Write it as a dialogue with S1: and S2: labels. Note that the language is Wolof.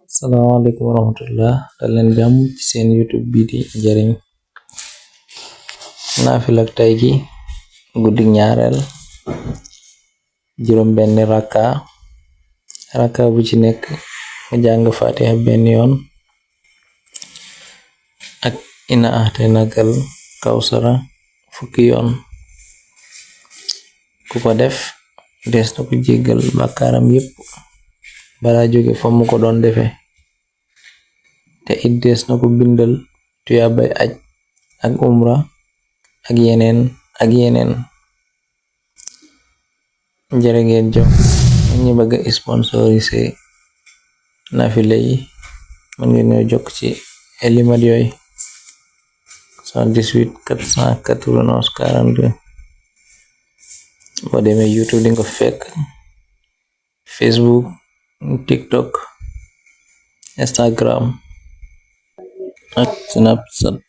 S1: Assalamualaikum warahmatullah dal leen jàmm ci seen YouTube bi di Njariñ. Naafila tay gi guddi ñaareel juróom benn raka bu ci nekk nga jàng Fatiha benn yoon ak ina nakal kawsara fukki yoon. Ku ko def des na ko jéggal bàkkaaram yépp bala jóge fa mu ko doon defe, te it des na ko bindal tuyaabay aj ak umra ak yeneen. Jërë ngeen jëf. ñi bëgg a sponsorisé naafila yi mën ngeen ñoo jokk ci elimat yooyu 78 491 42. boo demee YouTube di nga fekk Facebook, TikTok, Instagram ak Snapchat.